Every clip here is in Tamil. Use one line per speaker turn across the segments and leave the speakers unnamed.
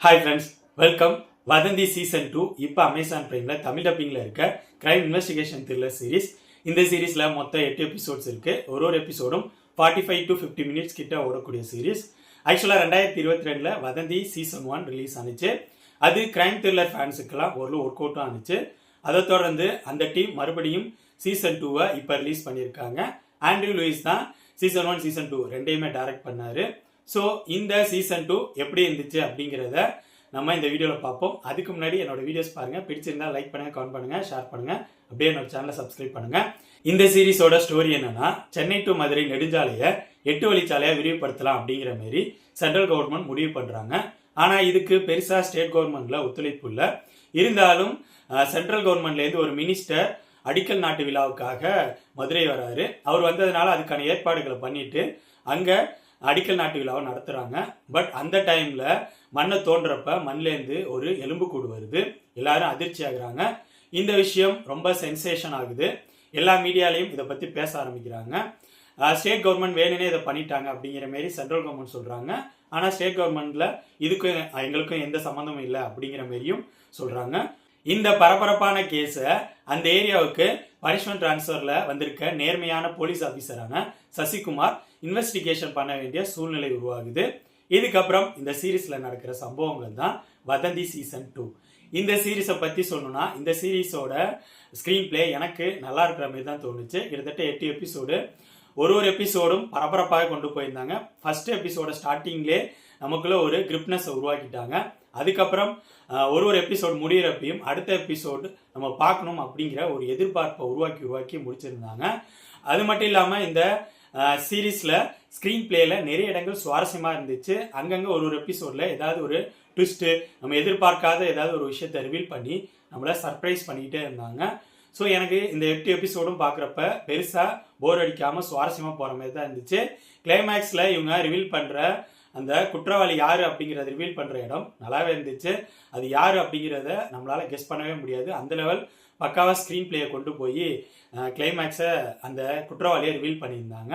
Hi friends, welcome. வதந்தி சீசன் 2 இப்போ அமேசான் பிரைம்ல தமிழ் டப்பிங்ல இருக்க கிரைம் இன்வெஸ்டிகேஷன் த்ரில்லர் சீரிஸ். இந்த சீரீஸ்ல மொத்தம் 8 எபிசோட்ஸ் இருக்கு. ஒரு எபிசோடும் 45 to 50 மினிட்ஸ் கிட்ட ஓடக்கூடிய சீரிஸ். ஆக்சுவலா 2022ல வதந்தி சீசன் 1 ரிலீஸ் ஆனிச்சு. அது கிரைம் த்ரில்லர் ஃபேன்ஸுக்கெல்லாம் ஒரு ஒர்க் அவுட்டும் ஆனிச்சு. அதை தொடர்ந்து அந்த டீம் மறுபடியும் சீசன் 2 இப்போ ரிலீஸ் பண்ணியிருக்காங்க. ஆண்ட்ரூ லூயிஸ் தான் சீசன் 1 சீசன் 2 ரெண்டையுமே டைரக்ட் பண்ணாரு. ஸோ இந்த சீசன் 2 எப்படி இருந்துச்சு அப்படிங்கிறத நம்ம இந்த வீடியோவில் பார்ப்போம். அதுக்கு முன்னாடி என்னோட வீடியோஸ் பாருங்க, பிடிச்சிருந்தா லைக் பண்ணுங்க, கமெண்ட் பண்ணுங்க, ஷேர் பண்ணுங்க, அப்படியே என்னோட சேனலை சப்ஸ்கிரைப் பண்ணுங்க. இந்த சீரிஸோட ஸ்டோரி என்னன்னா, சென்னை டு மதுரை நெடுஞ்சாலையை 8 வழிச்சாலையா விரிவுபடுத்தலாம் அப்படிங்கிற மாதிரி சென்ட்ரல் கவர்மெண்ட் முடிவு பண்றாங்க. ஆனா இதுக்கு பெருசா ஸ்டேட் கவர்மெண்ட்ல ஒத்துழைப்பு இல்லை. இருந்தாலும் சென்ட்ரல் கவர்மெண்ட்லேருந்து ஒரு மினிஸ்டர் அடிக்கல் நாட்டு விழாவுக்காக மதுரை வராரு. அவர் வந்ததுனால அதுக்கான ஏற்பாடுகளை பண்ணிட்டு அங்க அடிக்கல் நாட்டு விழாவை நடத்துறாங்க. பட் அந்த டைம்ல மண்ணை தோன்றப்ப மண்லேருந்து ஒரு எலும்புக்கூடு வருது. எல்லாரும் அதிர்ச்சி ஆகுறாங்க. இந்த விஷயம் ரொம்ப சென்சேஷன் ஆகுது. எல்லா மீடியாலையும் இதை பத்தி பேச ஆரம்பிக்கிறாங்க. ஸ்டேட் கவர்மெண்ட் வேணுனே இதை பண்ணிட்டாங்க அப்படிங்கிற மாதிரி சென்ட்ரல் கவர்மெண்ட் சொல்றாங்க. ஆனா ஸ்டேட் கவர்மெண்ட்ல இதுக்கும் எங்களுக்கும் எந்த சம்மந்தமும் இல்லை அப்படிங்கிற மாதிரியும் சொல்றாங்க. இந்த பரபரப்பான கேஸை அந்த ஏரியாவுக்கு பனிஷ்மெண்ட் டிரான்ஸ்ஃபர்ல வந்திருக்க நேர்மையான போலீஸ் ஆபீசரான சசிகுமார் இன்வெஸ்டிகேஷன் பண்ண வேண்டிய சூழ்நிலை உருவாகுது. இதுக்கப்புறம் இந்த சீரீஸ்ல நடக்கிற சம்பவங்கள் தான் வதந்தி சீசன் 2. இந்த சீரீஸை பத்தி சொல்லணும்னா, இந்த சீரீஸோட ஸ்கிரீன் பிளே எனக்கு நல்லா இருக்கிற மாதிரி தான் தோணுச்சு. கிட்டத்தட்ட 8 எபிசோடு. ஒரு எபிசோடும் பரபரப்பாக கொண்டு போயிருந்தாங்க. ஃபர்ஸ்ட் எபிசோட ஸ்டார்டிங்லேயே நமக்குள்ள ஒரு கிரிப்னஸை உருவாக்கிட்டாங்க. அதுக்கப்புறம் ஒரு எபிசோடு முடிகிறப்பையும் அடுத்த எபிசோடு நம்ம பார்க்கணும் அப்படிங்கிற ஒரு எதிர்பார்ப்பை உருவாக்கி முடிச்சிருந்தாங்க. அது மட்டும் இல்லாமல் இந்த சீரீஸ்ல ஸ்கிரீன் பிளேல நிறைய இடங்கள் சுவாரஸ்யமா இருந்துச்சு. அங்கங்க ஒரு எபிசோட்ல ஏதாவது ஒரு ட்விஸ்ட், நம்ம எதிர்பார்க்காத ஏதாவது ஒரு விஷயத்தை ரிவீல் பண்ணி நம்மள சர்ப்ரைஸ் பண்ணிக்கிட்டே இருந்தாங்க. ஸோ எனக்கு இந்த 8 எபிசோடும் பார்க்குறப்ப பெருசா போர் அடிக்காம சுவாரஸ்யமா போற மாதிரி தான் இருந்துச்சு. கிளைமேக்ஸ்ல இவங்க ரிவீல் பண்ற அந்த குற்றவாளி யாரு அப்படிங்கறத ரிவீல் பண்ற இடம் நல்லாவே இருந்துச்சு. அது யாரு அப்படிங்கிறத நம்மளால கெஸ் பண்ணவே முடியாது. அந்த லெவல் பக்காவா ஸ்கிரீன் பிளேயை கொண்டு போய் கிளைமேக்ஸை அந்த குற்றவாளியை ரிவீல் பண்ணியிருந்தாங்க.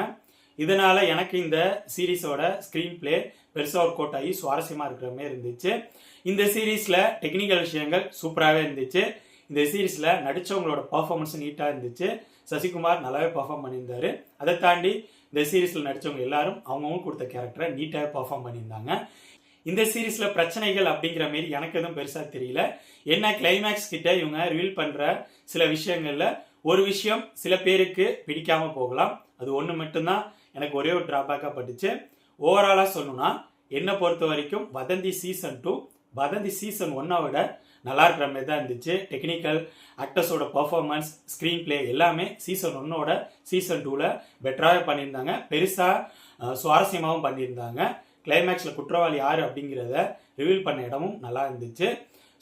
இதனால எனக்கு இந்த சீரீஸோட ஸ்கிரீன் பிளே பெருசா ஒர்க் அவுட் ஆகி சுவாரஸ்யமா இருக்கிற மாதிரி இருந்துச்சு. இந்த சீரீஸ்ல டெக்னிக்கல் விஷயங்கள் சூப்பராகவே இருந்துச்சு. இந்த சீரீஸ்ல நடிச்சவங்களோட பர்ஃபார்மன்ஸ் நீட்டா இருந்துச்சு. சசிகுமார் நல்லாவே பர்ஃபார்ம் பண்ணியிருந்தாரு. அதை தாண்டி இந்த சீரீஸ்ல நடிச்சவங்க எல்லாரும் அவங்கவுங்க கொடுத்த கேரக்டரை நீட்டாக பர்ஃபார்ம் பண்ணியிருந்தாங்க. இந்த சீரீஸ்ல பிரச்சனைகள் அப்படிங்கிற மாதிரி எனக்கு எதுவும் பெருசா தெரியல. என்ன கிளைமேக்ஸ் கிட்ட இவங்க ரிவீல் பண்ற சில விஷயங்கள்ல ஒரு விஷயம் சில பேருக்கு பிடிக்காம போகலாம். அது ஒன்று மட்டும்தான் எனக்கு ஒரே ஒரு டிராபேக்கா பட்டுச்சு. ஓவராலா சொல்லணும்னா, என்னை பொறுத்த வரைக்கும் வதந்தி சீசன் 2 வதந்தி சீசன் 1 விட நல்லா இருக்கிற மாதிரி தான் இருந்துச்சு. டெக்னிக்கல், ஆக்டர்ஸோட பர்ஃபார்மன்ஸ், ஸ்க்ரீன் பிளே எல்லாமே சீசன் 1 சீசன் 2ல பெட்டராகவே பண்ணியிருந்தாங்க. பெருசா சுவாரஸ்யமாகவும் பண்ணியிருந்தாங்க. கிளைமேக்ஸ்ல குற்றவாளி யாரு அப்படிங்கிறத ரிவீல் பண்ண இடமும் நல்லா இருந்துச்சு.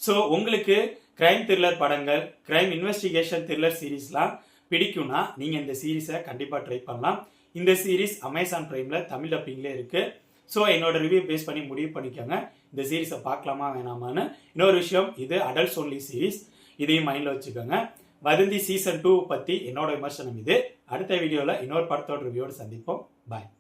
ஸோ உங்களுக்கு கிரைம் த்ரில்லர் படங்கள், கிரைம் இன்வெஸ்டிகேஷன் த்ரில்லர் சீரீஸ்லாம் பிடிக்கும்னா நீங்க இந்த சீரீஸை கண்டிப்பா ட்ரை பண்ணலாம். இந்த சீரீஸ் அமேசான் பிரைம்ல தமிழ் டப்பிங்ல இருக்கு. ஸோ என்னோட ரிவ்யூ பேஸ் பண்ணி முடிவு பண்ணிக்கோங்க இந்த சீரீஸை பார்க்கலாமா வேணாமான்னு. இன்னொரு விஷயம், இது அடல்ட்ஸ் ஒன்லி சீரீஸ், இதையும் மைண்ட்ல வச்சுக்கோங்க. வதந்தி சீசன் 2 பத்தி என்னோட விமர்சனம் இது. அடுத்த வீடியோல இன்னொரு படத்தோட ரிவ்யூவோட சந்திப்போம். பாய்.